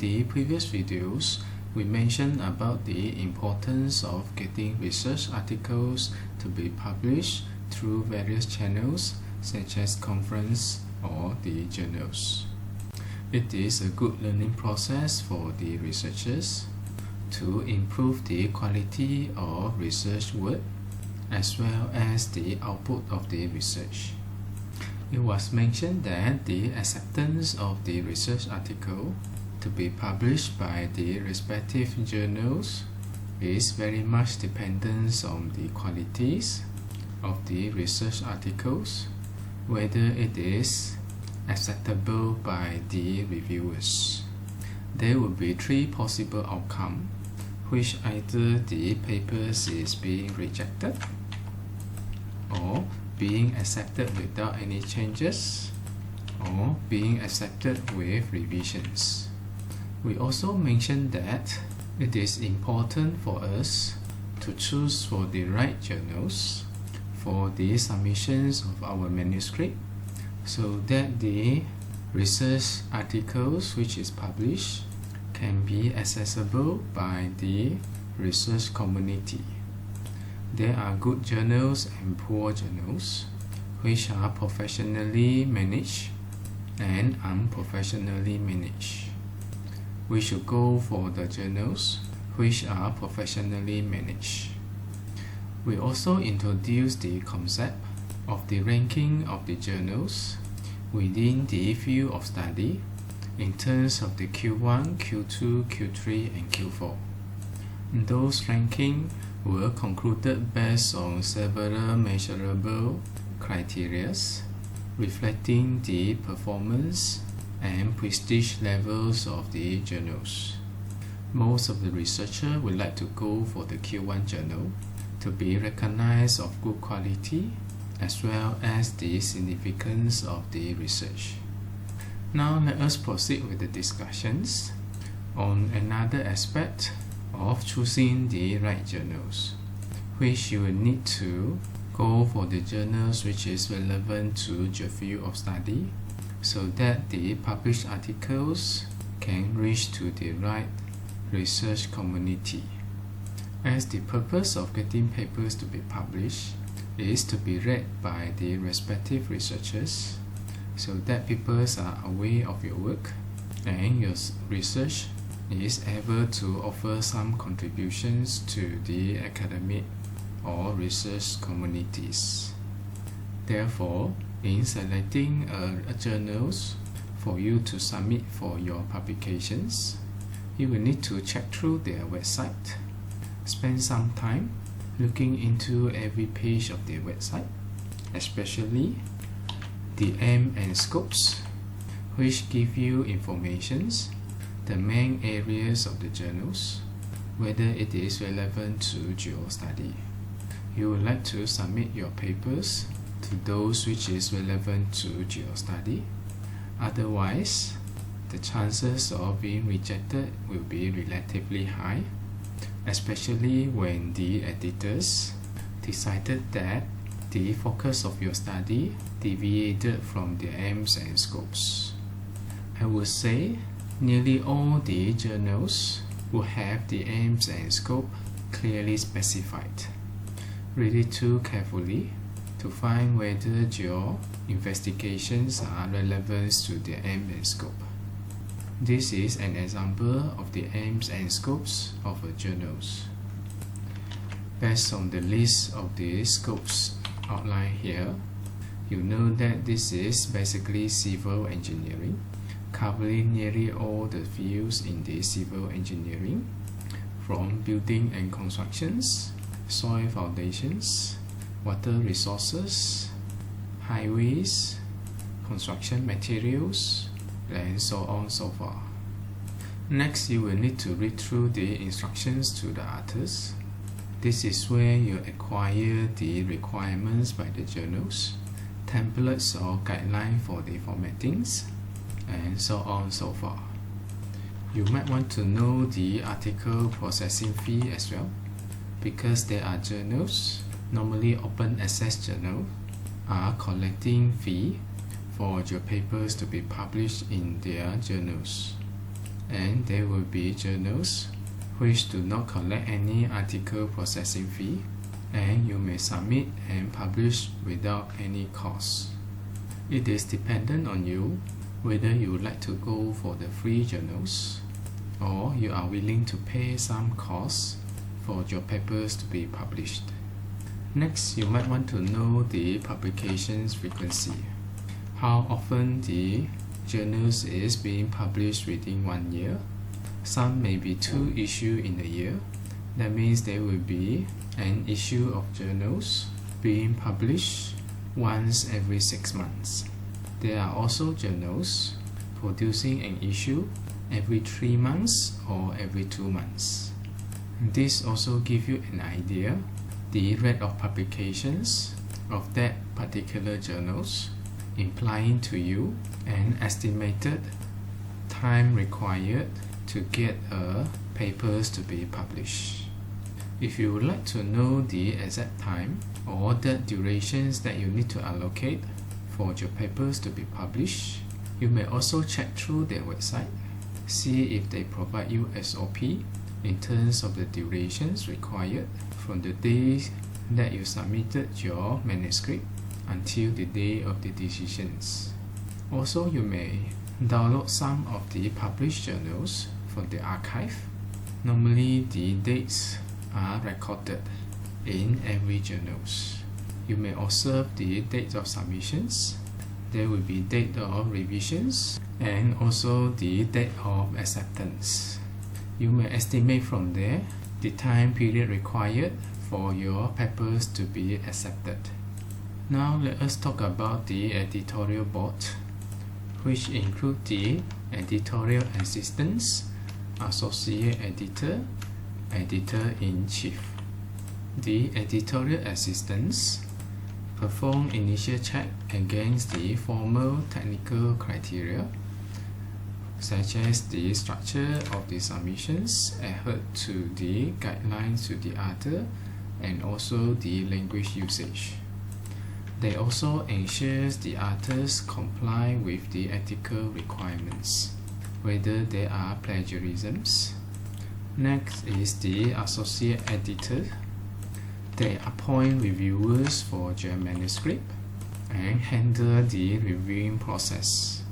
the previous videos, we mentioned about the importance of getting research articles to be published through various channels such as conference or the journals. It is a good learning process for the researchers to improve the quality of research work as well as the output of the research. It was mentioned that the acceptance of the research article to be published by the respective journals is very much dependent on the qualities of the research articles, whether it is acceptable by the reviewers. There will be three possible outcomes, which either the papers is being rejected or being accepted without any changes or being accepted with revisions. We also mentioned that it is important for us to choose for the right journals for the submissions of our manuscript so that the research articles which is published can be accessible by the research community. There are good journals and poor journals which are professionally managed and unprofessionally managed. We should go for the journals which are professionally managed. We also introduced the concept of the ranking of the journals within the field of study in terms of the Q1, Q2, Q3, and Q4. Those rankings were concluded based on several measurable criteria reflecting the performance and prestige levels of the journals. Most of the researchers would like to go for the Q1 journal to be recognized of good quality as well as the significance of the research. Now let us proceed with the discussions on another aspect of choosing the right journals, which you will need to go for the journals which is relevant to your field of study so that the published articles can reach to the right research community. As the purpose of getting papers to be published is to be read by the respective researchers so that people are aware of your work and your research is able to offer some contributions to the academic or research communities. Therefore, in selecting journals for you to submit for your publications, you will need to check through their website. Spend some time looking into every page of their website, especially the aim and scopes, which give you informations the main areas of the journals, whether it is relevant to your study. You would like to submit your papers to those which is relevant to your study. Otherwise, the chances of being rejected will be relatively high, especially when the editors decided that the focus of your study deviated from the aims and scopes. I would say nearly all the journals will have the aims and scope clearly specified. Read it too carefully to find whether your investigations are relevant to the aim and scope. This is an example of the aims and scopes of a journals. Based on the list of the scopes outlined here, you know that this is basically civil engineering, covering nearly all the fields in the civil engineering, from building and constructions, soil foundations, water resources, highways, construction materials, and so on so forth. Next, you will need to read through the instructions to the authors. This is where you acquire the requirements by the journals, templates or guidelines for the formattings, and so on so forth. You might want to know the article processing fee as well, because there are journals, normally open access journals, are collecting fee for your papers to be published in their journals. and there will be journals which do not collect any article processing fee, and you may submit and publish without any cost. It is dependent on you whether you would like to go for the free journals or you are willing to pay some costs for your papers to be published. Next, you might want to know the publications frequency. How often the journals is being published within 1 year. Some may be 2 issues in a year. That means there will be an issue of journals being published once every 6 months. There are also journals producing an issue every 3 months or every 2 months. This also gives you an idea the rate of publications of that particular journals, implying to you an estimated time required to get papers to be published. If you would like to know the exact time or the durations that you need to allocate for your papers to be published, you may also check through their website, see if they provide you SOP in terms of the durations required from the day that you submitted your manuscript until the day of the decisions. Also, you may download some of the published journals from the archive. Normally, the dates are recorded in every journals. You may observe the date of submissions. There will be date of revisions and also the date of acceptance. You may estimate from there the time period required for your papers to be accepted. Now let us talk about the editorial board, which include the editorial assistants, associate editor, editor-in-chief. The editorial assistants perform initial check against the formal technical criteria, such as the structure of the submissions, adhere to the guidelines to the author, and also the language usage. They also ensure the authors comply with the ethical requirements, whether there are plagiarisms. Next is the associate editor. They appoint reviewers for your manuscript and handle the reviewing process.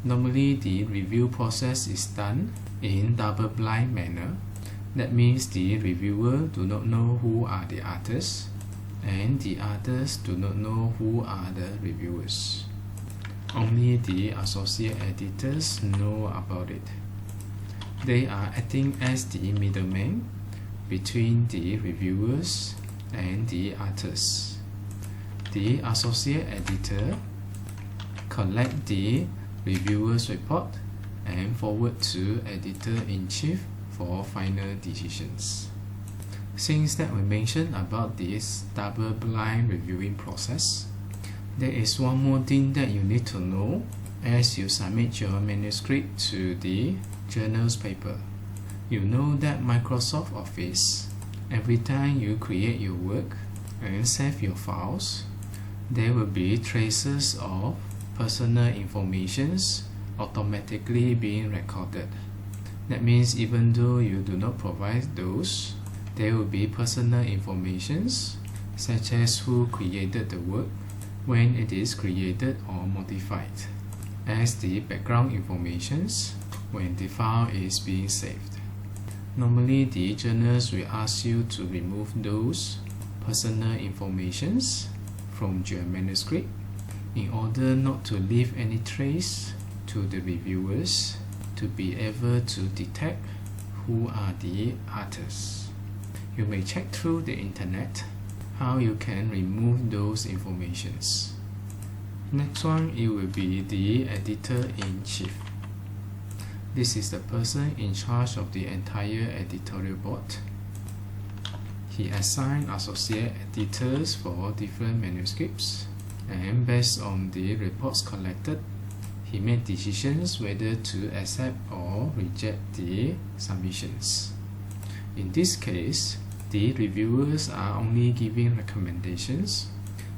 Normally, the review process is done in double-blind manner. That means the reviewer do not know who are the authors, and the authors do not know who are the reviewers. Only the associate editors know about it. They are acting as the middleman between the reviewers and the authors. The associate editor collect the reviewer's report and forward to editor-in-chief for final decisions. Since that we mentioned about this double-blind reviewing process, there is one more thing that you need to know as you submit your manuscript to the journal's paper. You know that Microsoft Office, every time you create your work and save your files, there will be traces of personal informations automatically being recorded. That means even though you do not provide those, there will be personal informations such as who created the work, when it is created or modified, as the background informations when the file is being saved. Normally, the journals will ask you to remove those personal informations from your manuscript in order not to leave any trace to the reviewers to be able to detect who are the authors. You may check through the internet how you can remove those informations. Next one, it will be the editor-in-chief. This is the person in charge of the entire editorial board. He assigned associate editors for different manuscripts, and based on the reports collected, he made decisions whether to accept or reject the submissions. In this case, the reviewers are only giving recommendations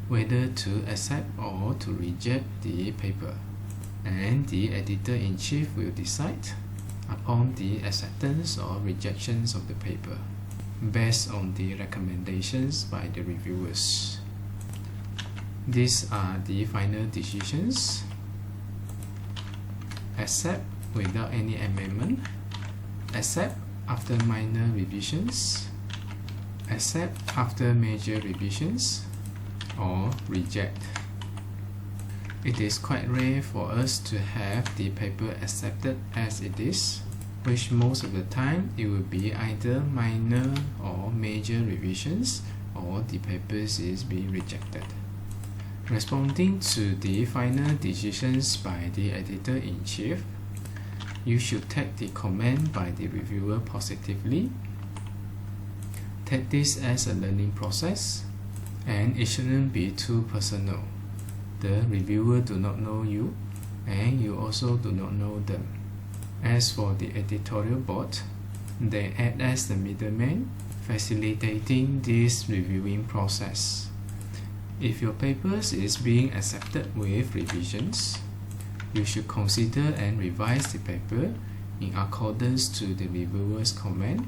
whether to accept or to reject the paper, and the editor-in-chief will decide upon the acceptance or rejections of the paper based on the recommendations by the reviewers. These are the final decisions: accept without any amendment, accept after minor revisions, accept after major revisions, or reject. It is quite rare for us to have the paper accepted as it is, which most of the time it will be either minor or major revisions, or the paper is being rejected. Responding to the final decisions by the editor-in-chief, you should take the comment by the reviewer positively. Take this as a learning process, and it shouldn't be too personal. The reviewer do not know you, and you also do not know them. As for the editorial board, they act as the middleman, facilitating this reviewing process. If your papers is being accepted with revisions, you should consider and revise the paper in accordance to the reviewer's comment.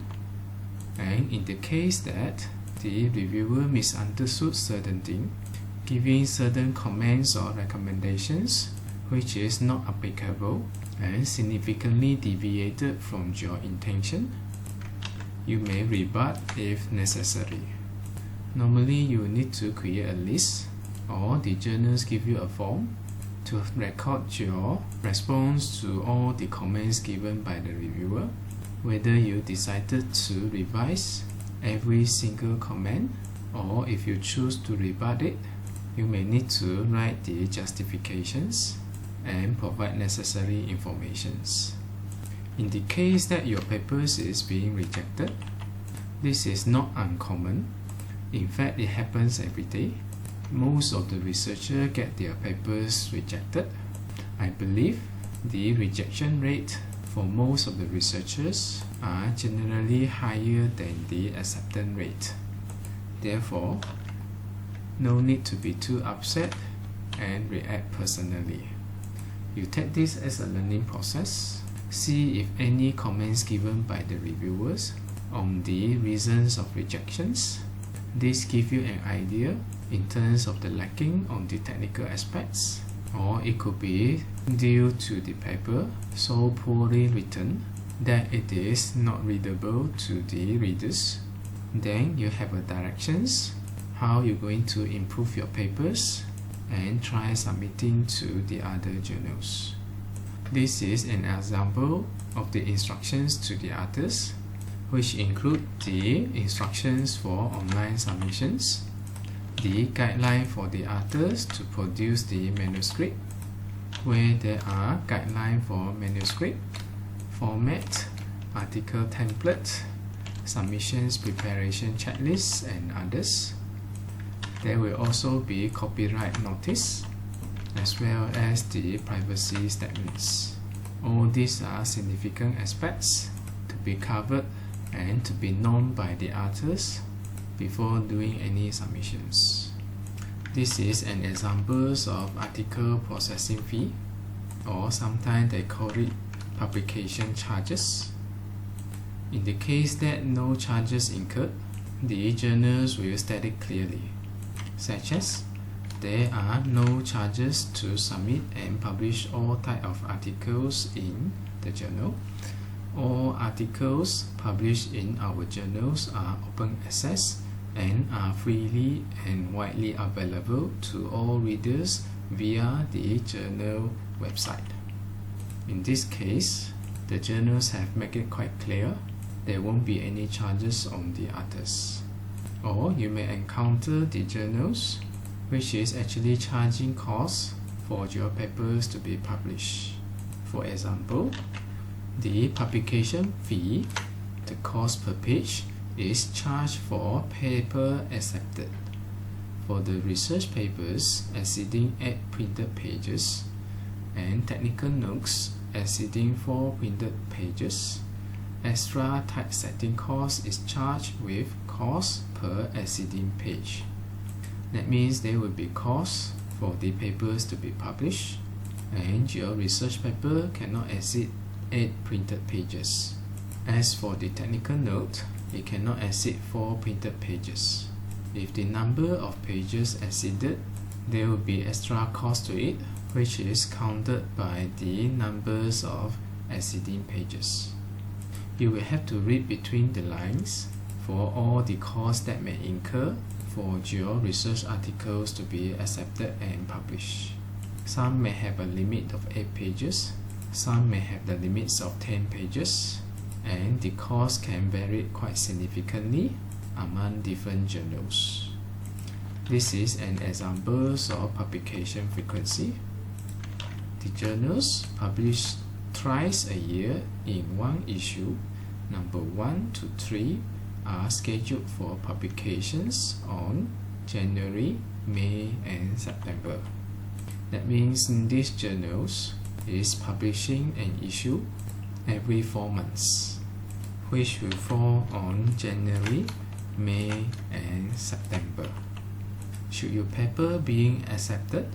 And in the case that the reviewer misunderstood certain things, giving certain comments or recommendations which is not applicable and significantly deviated from your intention, you may rebut if necessary. Normally, you need to create a list, or the journals give you a form to record your response to all the comments given by the reviewer. Whether you decided to revise every single comment, or if you choose to rebut it, you may need to write the justifications and provide necessary informations. In the case that your papers is being rejected, this is not uncommon. In fact, it happens every day. Most of the researchers get their papers rejected. I believe the rejection rate for most of the researchers are generally higher than the acceptance rate. Therefore, no need to be too upset and react personally. You take this as a learning process. See if any comments given by the reviewers on the reasons of rejections. This gives you an idea in terms of the lacking on the technical aspects, or it could be due to the paper so poorly written that it is not readable to the readers. Then you have a directions how you're going to improve your papers and try submitting to the other journals. This is an example of the instructions to the authors, which include the instructions for online submissions, the guideline for the authors to produce the manuscript, where there are guidelines for manuscript, format, article template, submissions preparation checklists, and others. There will also be copyright notice, as well as the privacy statements. All these are significant aspects to be covered and to be known by the authors before doing any submissions. This is an example of article processing fee, or sometimes they call it publication charges. In the case that no charges incurred, the journals will state it clearly, such as there are no charges to submit and publish all types of articles in the journal. All articles published in our journals are open access and are freely and widely available to all readers via the journal website. In this case, the journals have made it quite clear there won't be any charges on the authors. Or you may encounter the journals which is actually charging costs for your papers to be published. For example, the publication fee, the cost per page, is charged for paper accepted. For the research papers exceeding 8 printed pages and technical notes exceeding 4 printed pages, extra typesetting cost is charged with cost per exceeding page. That means there will be costs for the papers to be published, and your research paper cannot exceed 8 printed pages. As for the technical note, it cannot exceed 4 printed pages. If the number of pages exceeded, there will be extra cost to it, which is counted by the numbers of exceeding pages. You will have to read between the lines for all the costs that may incur for your research articles to be accepted and published. Some may have a limit of 8 pages, some may have the limits of 10 pages, and the cost can vary quite significantly among different journals. This is an example of publication frequency. The journals publish thrice a year in one issue. Number 1 to 3 are scheduled for publications on January, May, and September. That means these journals is publishing an issue every 4 months, which will fall on January, May, and September. Should your paper being accepted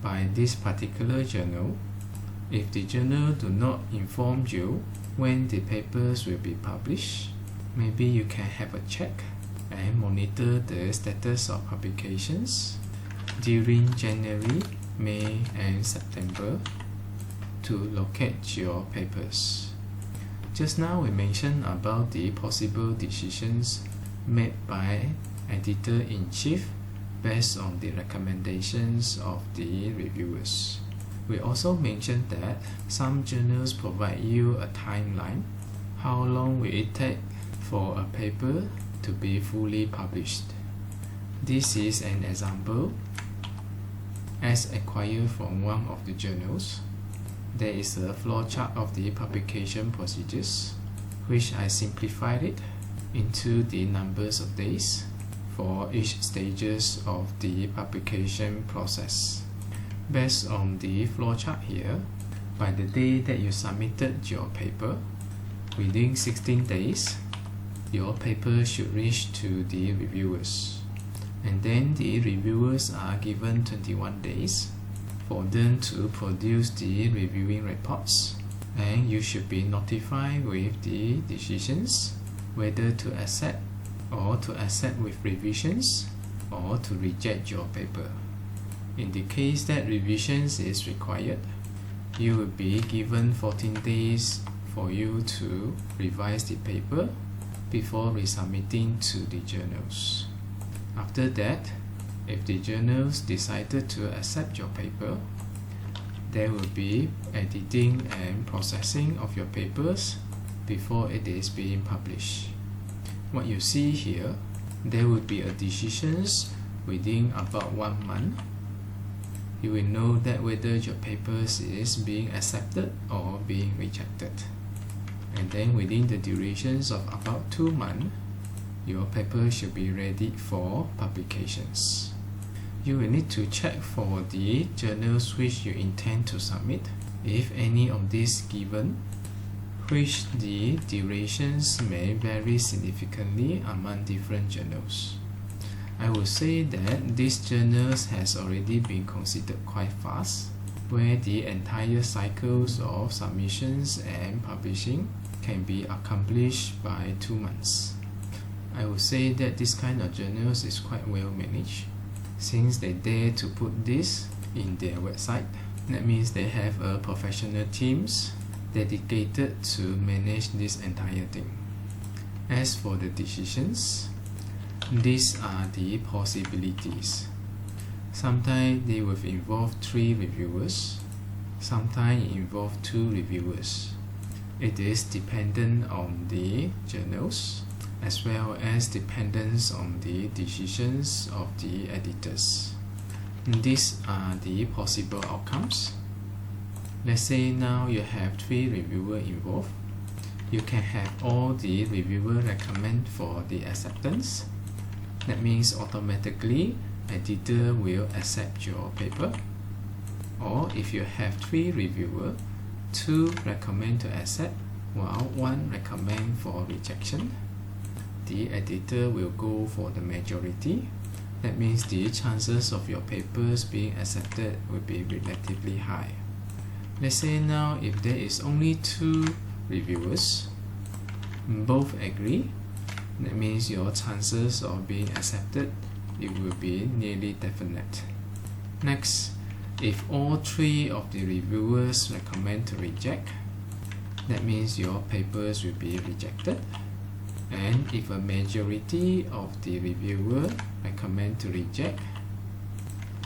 by this particular journal, if the journal do not inform you when the papers will be published, maybe you can have a check and monitor the status of publications during January, May, and September to locate your papers. Just now we mentioned about the possible decisions made by editor-in-chief based on the recommendations of the reviewers. We also mentioned that some journals provide you a timeline. How long will it take for a paper to be fully published? This is an example. As acquired from one of the journals, there is a flowchart of the publication procedures, which I simplified it into the numbers of days for each stages of the publication process. Based on the flowchart here, by the day that you submitted your paper, within 16 days, your paper should reach to the reviewers. And then the reviewers are given 21 days for them to produce the reviewing reports, and you should be notified with the decisions whether to accept or to accept with revisions or to reject your paper. In the case that revisions is required, you will be given 14 days for you to revise the paper before resubmitting to the journals. After that, if the journals decided to accept your paper, there will be editing and processing of your papers before it is being published. What you see here, there will be a decisions within about 1 month. You will know that whether your papers is being accepted or being rejected. And then within the durations of about 2 months, your paper should be ready for publications. You will need to check for the journals which you intend to submit, if any of these given, which the durations may vary significantly among different journals. I would say that these journals has already been considered quite fast, where the entire cycles of submissions and publishing can be accomplished by 2 months. I would say that this kind of journals is quite well managed, since they dare to put this in their website. That means they have a professional teams dedicated to manage this entire thing. As for the decisions, these are the possibilities. Sometimes they will involve 3 reviewers, sometimes involve 2 reviewers. It is dependent on the journals as well as dependence on the decisions of the editors. These are the possible outcomes. Let's say now you have 3 reviewers involved. You can have all the reviewers recommend for the acceptance. That means automatically editor will accept your paper. Or if you have 3 reviewers, 2 recommend to accept while 1 recommend for rejection, the editor will go for the majority. That means the chances of your papers being accepted will be relatively high. Let's say now if there is only 2 reviewers, both agree, that means your chances of being accepted, it will be nearly definite. Next, if all 3 of the reviewers recommend to reject, that means your papers will be rejected. And if a majority of the reviewer recommend to reject,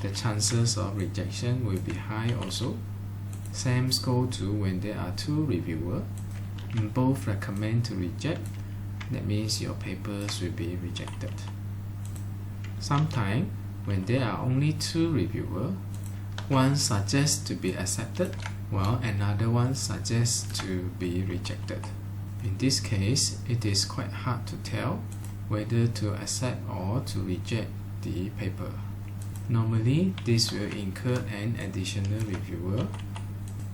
the chances of rejection will be high also. Same goes to when there are 2 reviewers, both recommend to reject, that means your papers will be rejected. Sometimes when there are only 2 reviewers, one suggests to be accepted while another one suggests to be rejected. In this case, it is quite hard to tell whether to accept or to reject the paper. Normally, this will incur an additional reviewer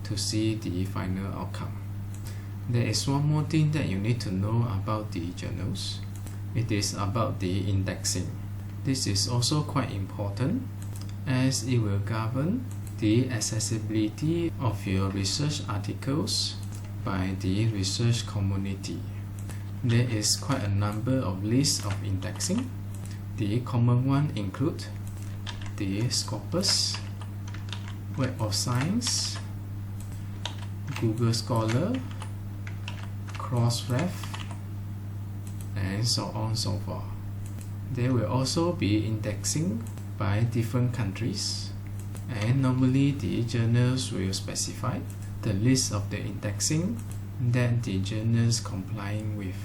to see the final outcome. There is one more thing that you need to know about the journals. It is about the indexing. This is also quite important as it will govern the accessibility of your research articles by the research community. There is quite a number of lists of indexing. The common ones include the Scopus, Web of Science, Google Scholar, Crossref, and so on and so forth. There will also be indexing by different countries, and normally the journals will specify the list of the indexing that the journals complying with.